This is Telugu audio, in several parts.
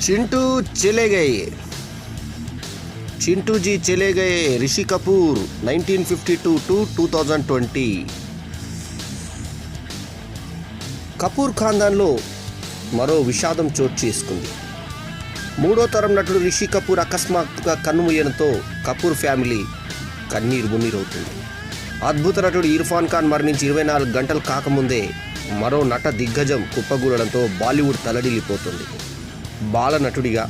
चिंटू चले गए, चिंटू जी चले गए. రిషి కపూర్ 1952 to 2020. కపూర్ ఖాందాన్లో మరో విషాదం చోటు చేసుకుంది. మూడో తరం నటుడు రిషి కపూర్ అకస్మాత్తుగా కన్నుమూయడంతో కపూర్ ఫ్యామిలీ కన్నీరు మున్నీరవుతుంది. అద్భుత నటుడు ఇర్ఫాన్ ఖాన్ మరణించి 24 గంటలు కాకముందే మరో నట దిగ్గజం కుప్పగూడడంతో బాలీవుడ్ తలడిల్లిపోతుంది. బాల నటుడిగా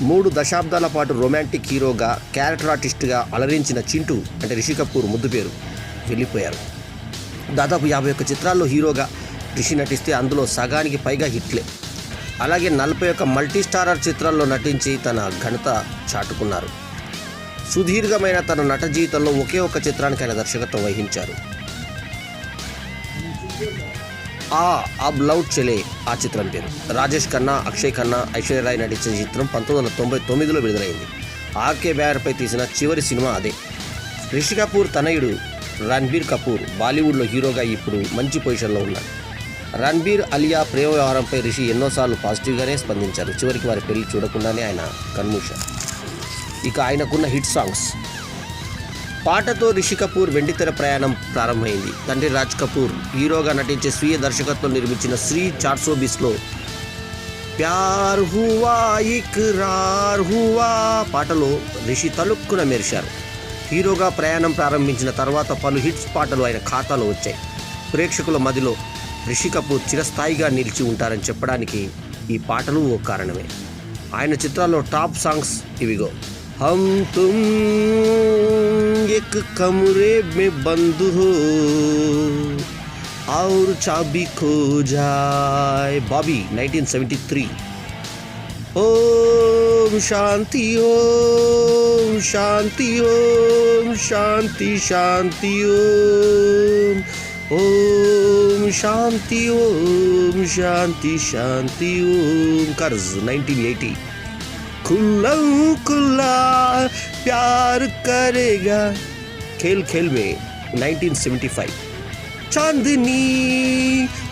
3 దశాబ్దాల పాటు రొమాంటిక్ హీరోగా, క్యారెక్టర్ ఆర్టిస్ట్గా అలరించిన చింటూ అంటే రిషి కపూర్ ముద్దు పేరు వెళ్ళిపోయారు. దాదాపు 51 చిత్రాల్లో హీరోగా రిషి నటిస్తే అందులో సగానికి పైగా హిట్లే. అలాగే 41 మల్టీ స్టారర్ చిత్రాల్లో నటించి తన ఘనత చాటుకున్నారు. సుదీర్ఘమైన తన నట జీవితంలో ఒకే ఒక చిత్రానికి ఆయన దర్శకత్వం వహించారు. అబ్ లౌట్ చలే ఆ చిత్రం పేరు. రాజేష్ ఖన్నా, అక్షయ్ ఖన్నా, ఐశ్వర్య రాయ్ నటించిన చిత్రం 1999లో విడుదలైంది. ఆర్కే బ్యానర్పై తీసిన చివరి సినిమా అదే. రిషి కపూర్ తనయుడు రణ్బీర్ కపూర్ బాలీవుడ్లో హీరోగా ఇప్పుడు మంచి పొజిషన్లో ఉన్నాడు. రణ్బీర్ అలియా ప్రేమ వ్యవహారంపై రిషి ఎన్నోసార్లు పాజిటివ్గానే స్పందించారు. చివరికి వారి పెళ్లి చూడకుండానే ఆయన కన్మూశారు. ఇక ఆయనకున్న హిట్ సాంగ్స్. పాటతో రిషి కపూర్ వెండితెర ప్రయాణం ప్రారంభమైంది. తండ్రి రాజ్ కపూర్ హీరోగా నటించే స్వీయ దర్శకత్వం నిర్మించిన శ్రీ 420లో ప్యార్ హువా ఇక్రార్ హువా పాటలో రిషి తలుక్కున మెరిశారు. హీరోగా ప్రయాణం ప్రారంభించిన తర్వాత పలు హిట్స్ పాటలు ఆయన ఖాతాలో వచ్చాయి. ప్రేక్షకుల మదిలో రిషి కపూర్ చిరస్థాయిగా నిలిచి ఉంటారని చెప్పడానికి ఈ పాటలు ఓ కారణమే. ఆయన చిత్రాల్లో టాప్ సాంగ్స్ ఇవిగో. हम तुम एक कमरे में बंद हो और चाबी खो जाए, बॉबी 1973. ओम शांति ओम शांति ओम शांति शांति ओम शांति ओम शांति शांति ओम. कर्ज 1980. खुल्लम खुल्ला प्यार करेगा खेल खेल में 1975. चांदनी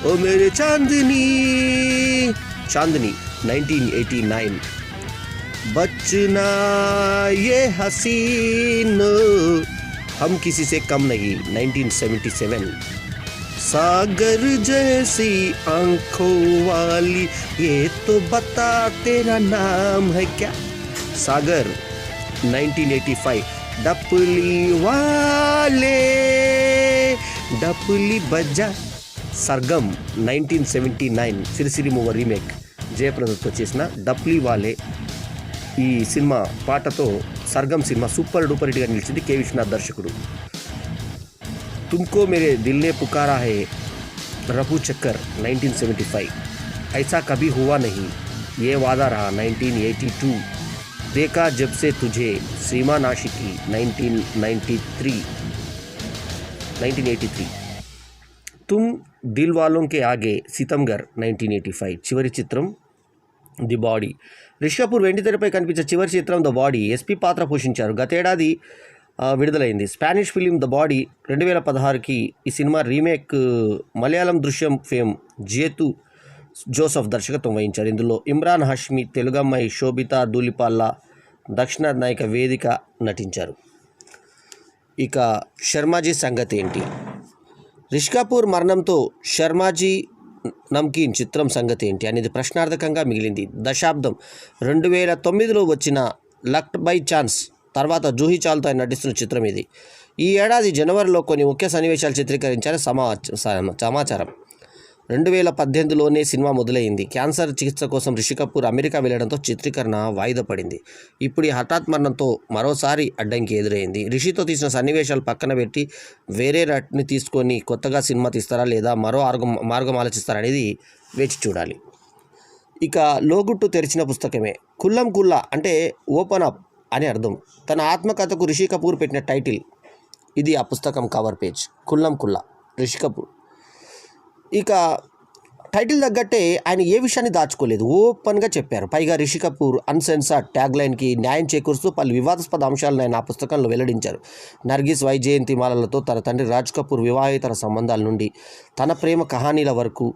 ओ मेरे चांदनी चांदनी 1989. बचना ये हसीनो हम किसी से कम नहीं 1977. सागर जैसी आंखों वाली ये तो बता तेरा नाम है क्या, सागर 1985. डपली वाले डपली बजा सरगम 1979. సిరిసిరి మూవ రీమేక్ జయప్రదతో చేసిన డప్లీ వాలే ఈ సినిమా పాటతో సర్గం సినిమా సూపర్ డూపర్ హిట్గా నిలిచింది. కె విశ్వనాథ్ దర్శకుడు. तुमको मेरे दिल ने पुकारा है रफू चक्कर 1975. ऐसा कभी हुआ नहीं ये वादा रहा 1982. देखा जब से तुझे सीमा नाशिकी 1983. तुम दिल वालों के आगे सितमगर 1985. చివరి చిత్రం ది బాడీ. రిషి కపూర్ వెండితెరపై కనిపించే చివరి చిత్రం ద బాడీ. ఎస్పీ పాత్ర పోషించారు. గతేడాది విడుదలైంది. స్పానిష్ ఫిలిం ద బాడీ 2016కి ఈ సినిమా రీమేక్ మలయాళం దృశ్యం ఫేమ్ జేతు జోసఫ్ దర్శకత్వం వహించారు. ఇందులో ఇమ్రాన్ హాష్మి, తెలుగమ్మాయి శోభిత ధూళిపాల్ల, దక్షిణాది నాయక వేదిక నటించారు. ఇక శర్మాజీ సంగతి ఏంటి? రిషి కపూర్ మరణంతో శర్మాజీ నమ్కీన్ చిత్రం సంగతి ఏంటి అనేది ప్రశ్నార్థకంగా మిగిలింది. దశాబ్దం 2009లో వచ్చిన లక్డ్ బై ఛాన్స్ తర్వాత జూహీ చావ్లాతో ఆయన నటిస్తున్న చిత్రం ఇది. ఈ ఏడాది జనవరిలో కొన్ని ముఖ్య సన్నివేశాలు చిత్రీకరించారని సమాచారం. 2018లోనే సినిమా మొదలైంది. క్యాన్సర్ చికిత్స కోసం రిషి కపూర్ అమెరికా వెళ్లడంతో చిత్రీకరణ వాయిదా పడింది. ఇప్పుడు ఈ హఠాత్ మరణంతో మరోసారి అడ్డంకి ఎదురైంది. రిషితో తీసిన సన్నివేశాలు పక్కన పెట్టి వేరే నటిని తీసుకొని కొత్తగా సినిమా తీస్తారా లేదా మరో మార్గం ఆలోచిస్తారా అనేది వేచి చూడాలి. ఇక లోగుట్టు తెరిచిన పుస్తకమే. కుల్లం కుల్లా అంటే ఓపెన్ అప్ అని అర్థం. తన ఆత్మకథకు రిషి కపూర్ పెట్టిన టైటిల్ ఇది. ఆ పుస్తకం కవర్ పేజ్ కుల్లం కుల్లా రిషి కపూర్. ఇక టైటిల్ తగ్గట్టే ఆయన ఏ విషయాన్ని దాచుకోలేదు, ఓపెన్గా చెప్పారు. పైగా రిషి కపూర్ అన్సెన్సార్డ్ ట్యాగ్లైన్కి న్యాయం చేకూరుస్తూ పలు వివాదాస్పద అంశాలను ఆయన ఆ పుస్తకంలో వెల్లడించారు. నర్గిస్ వైజయంతి మాలలతో తన తండ్రి రాజ్ కపూర్ వివాహేతర సంబంధాల నుండి తన ప్రేమ కహానీల వరకు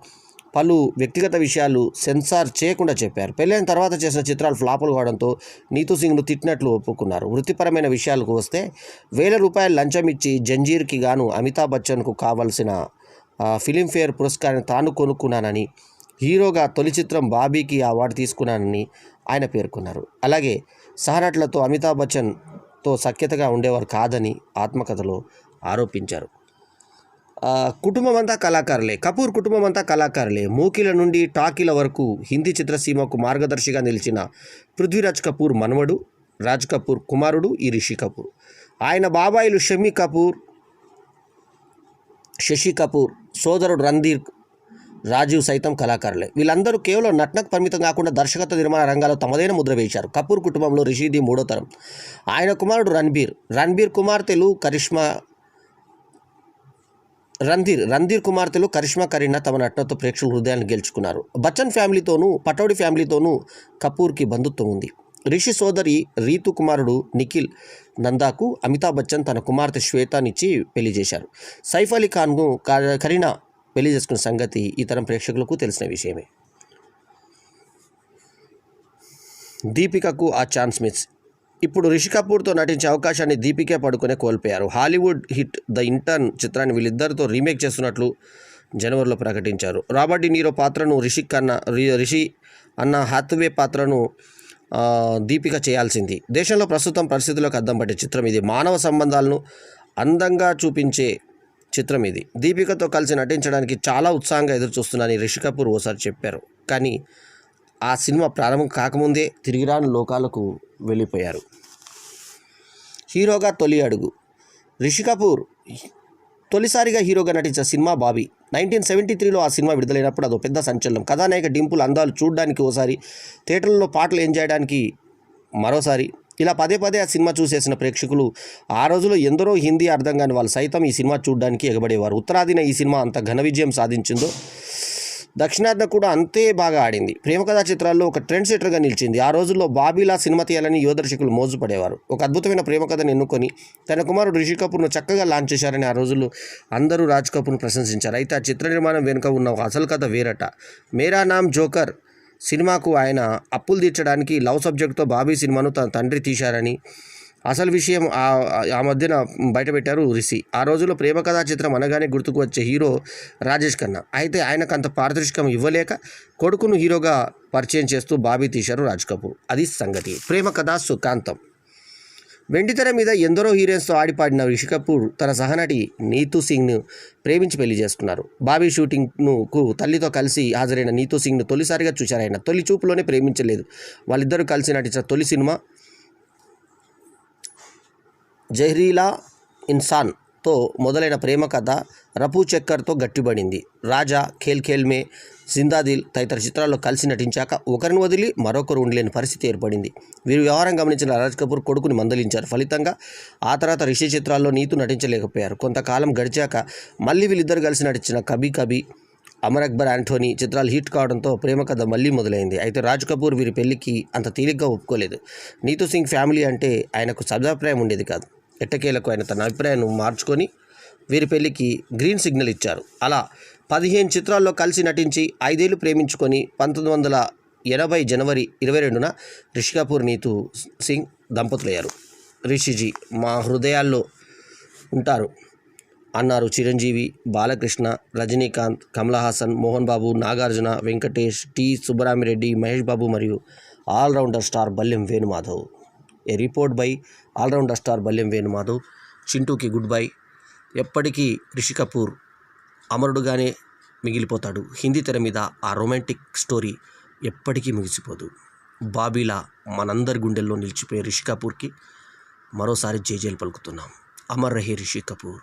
పలు వ్యక్తిగత విషయాలు సెన్సార్ చేయకుండా చెప్పారు. పెళ్ళైన తర్వాత చేసిన చిత్రాలు ఫ్లాపులు కావడంతో నీతూ సింగ్ను తిట్టినట్లు ఒప్పుకున్నారు. వృత్తిపరమైన విషయాలకు వస్తే ₹1,000 లంచం ఇచ్చి జంజీర్కి గాను అమితాబ్ బచ్చన్కు కావాల్సిన ఫిలింఫేర్ పురస్కారాన్ని తాను కొనుక్కున్నానని, హీరోగా తొలి చిత్రం బాబీకి అవార్డు తీసుకున్నానని ఆయన పేర్కొన్నారు. అలాగే సహనటులతో అమితాబ్ బచ్చన్తో సఖ్యతగా ఉండేవారు కాదని ఆత్మకథలో ఆరోపించారు. కుటుంబం అంతా కళాకారులే. కపూర్ కుటుంబం అంతా కళాకారులే. మూకీల నుండి టాకీల వరకు హిందీ చిత్రసీమకు మార్గదర్శిగా నిలిచిన పృథ్వీరాజ్ కపూర్ మనవడు, రాజ్ కపూర్ కుమారుడు ఈ రిషి కపూర్. ఆయన బాబాయిలు షమ్మి కపూర్, శశి కపూర్, సోదరుడు రణ్ధీర్, రాజీవ్ సైతం కళాకారులే. వీళ్ళందరూ కేవలం నటనకు పరిమితం కాకుండా దర్శకత్వ నిర్మాణ రంగాల్లో తమదైన ముద్ర వేశారు. కపూర్ కుటుంబంలో రిషిది మూడో తరం. ఆయన కుమారుడు రణ్బీర్ కుమార్తెలు రణ్ధీర్ కుమార్తెలు కరిష్మా, కరీనా తమ నటనతో ప్రేక్షకుల హృదయాన్ని గెలుచుకున్నారు. బచ్చన్ ఫ్యామిలీతోనూ పటౌడి ఫ్యామిలీతోనూ కపూర్కి బంధుత్వం ఉంది. రిషి సోదరి రీతు కుమారుడు నిఖిల్ నందాకు అమితాబ్ బచ్చన్ తన కుమార్తె శ్వేతానిచ్చి పెళ్లి చేశారు. సైఫ్ అలీ ఖాన్ను కరీనా పెళ్లి చేసుకున్న సంగతి ఈ తరం ప్రేక్షకులకు తెలిసిన విషయమే. దీపికకు ఆ ఛాన్స్ మిస్. ఇప్పుడు రిషి కపూర్తో నటించే అవకాశాన్ని దీపికా పడుకునే కోల్పోయారు. హాలీవుడ్ హిట్ ద ఇంటర్న్ చిత్రాన్ని వీళ్ళిద్దరితో రీమేక్ చేస్తున్నట్లు జనవరిలో ప్రకటించారు. రాబర్ట్ డినీరో పాత్రను రిషి అన్న హాత్వే పాత్రను దీపిక చేయాల్సింది. దేశంలో ప్రస్తుతం పరిస్థితులకు అద్దం పట్టే చిత్రం ఇది. మానవ సంబంధాలను అందంగా చూపించే చిత్రం ఇది. దీపికతో కలిసి నటించడానికి చాలా ఉత్సాహంగా ఎదురుచూస్తున్నానని రిషి కపూర్ ఓసారి చెప్పారు. కానీ ఆ సినిమా ప్రారంభం కాకముందే తిరిగిరాని లోకాలకు వెళ్ళిపోయారు. హీరోగా తొలి అడుగు. రిషి కపూర్ తొలిసారిగా హీరోగా నటించిన సినిమా బాబీ. 1973లో ఆ సినిమా విడుదలైనప్పుడు అదో పెద్ద సంచలనం. కథానాయక డింపుల్ అందాలు చూడడానికి ఓసారి, థియేటర్లలో పాటలు ఎంజాయ్ చేయడానికి మరోసారి, ఇలా పదే ఆ సినిమా చూసేసిన ప్రేక్షకులు ఆ రోజుల్లో ఎందరో హిందీ అర్థం కాని వాళ్ళు సైతం ఈ సినిమా చూడడానికి ఎగబడేవారు. ఉత్తరాదిన ఈ సినిమా అంత ఘన విజయం సాధించిందో దక్షిణాదిన కూడా అంతే బాగా ఆడింది. ప్రేమకథా చిత్రాల్లో ఒక ట్రెండ్ సెటర్గా నిలిచింది. ఆ రోజుల్లో బాబీలా సినిమా తీయాలని యువ దర్శకులు మోజుపడేవారు. ఒక అద్భుతమైన ప్రేమకథను ఎన్నుకొని తన కుమారుడు రిషి కపూర్ను చక్కగా లాంచ్ చేశారని ఆ రోజుల్లో అందరూ రాజ్ కపూర్ను ప్రశంసించారు. అయితే ఆ చిత్ర నిర్మాణం వెనుక ఉన్న ఒక అసలు కథ వేరట. మేరా నామ్ జోకర్ సినిమాకు ఆయన అప్పులు తీర్చడానికి లవ్ సబ్జెక్ట్తో బాబీ సినిమాను తన తండ్రి తీశారని అసలు విషయం ఆ మధ్యన బయటపెట్టారు రిషి. ఆ రోజుల్లో ప్రేమ కథా చిత్రం అనగానే గుర్తుకు వచ్చే హీరో రాజేష్ ఖన్నా. అయితే ఆయనకు అంత పారితోషికం ఇవ్వలేక కొడుకును హీరోగా పరిచయం చేస్తూ బాబీ తీశారు రాజ్ కపూర్. అది సంగతి. ప్రేమ కథ సుఖాంతం. వెండితెర మీద ఎందరో హీరోయిన్స్తో ఆడిపాడిన రిషి కపూర్ తన సహనటి నీతూ సింగ్ను ప్రేమించి పెళ్లి చేసుకున్నారు. బాబీ షూటింగ్కు తల్లితో కలిసి హాజరైన నీతూ సింగ్ను తొలిసారిగా చూశారు. ఆయన తొలి చూపులోనే ప్రేమించలేదు. వాళ్ళిద్దరూ కలిసి నటించిన తొలి సినిమా జహ్రీలా ఇన్సాన్తో మొదలైన ప్రేమ కథ రఫూ చక్కర్తో గట్టిపడింది. రాజా, ఖేల్ మే, జిందాదిల్ తదితర చిత్రాల్లో కలిసి నటించాక ఒకరిని వదిలి మరొకరు ఉండలేని పరిస్థితి ఏర్పడింది. వీరి వ్యవహారం గమనించిన రాజ్ కపూర్ కొడుకుని మందలించారు. ఫలితంగా ఆ తర్వాత రిషి చిత్రాల్లో నీతూ నటించలేకపోయారు. కొంతకాలం గడిచాక మళ్ళీ వీళ్ళిద్దరు కలిసి నటించిన కభీ అమర్ అక్బర్ యాంటోనీ చిత్రాలు హిట్ కావడంతో ప్రేమ కథ మళ్ళీ మొదలైంది. అయితే రాజ్ కపూర్ వీరి పెళ్లికి అంత తేలిగ్గా ఒప్పుకోలేదు. నీతూ సింగ్ ఫ్యామిలీ అంటే ఆయనకు సదాభిప్రాయం ఉండేది కాదు. ఎట్టకేలకు ఆయన తన అభిప్రాయాన్ని మార్చుకొని వీరి పెళ్లికి గ్రీన్ సిగ్నల్ ఇచ్చారు. అలా 15 చిత్రాల్లో కలిసి నటించి 5 ఏళ్లు ప్రేమించుకొని 1980 జనవరి 22న రిషి కపూర్ నీతూ సింగ్ దంపతులయ్యారు. రిషిజీ మా హృదయాల్లో ఉంటారు అన్నారు చిరంజీవి, బాలకృష్ణ, రజనీకాంత్, కమల్ హాసన్, మోహన్ బాబు, నాగార్జున, వెంకటేష్, టి సుబ్బరామిరెడ్డి, మహేష్ బాబు మరియు allrounder star Balyam Venumadhav. A report by allrounder star Balyam Venumadhav. చింటూకి గుడ్ బై. ఎప్పటికీ రిషి కపూర్ అమరుడుగానే మిగిలిపోతాడు. హిందీ తెర మీద ఆ రొమాంటిక్ స్టోరీ ఎప్పటికీ ముగిసిపోదు. బాబీలా మనందరి గుండెల్లో నిలిచిపోయే రిషి కపూర్కి మరోసారి జేజేలు పలుకుతున్నాం. అమర్ రహే రిషి కపూర్.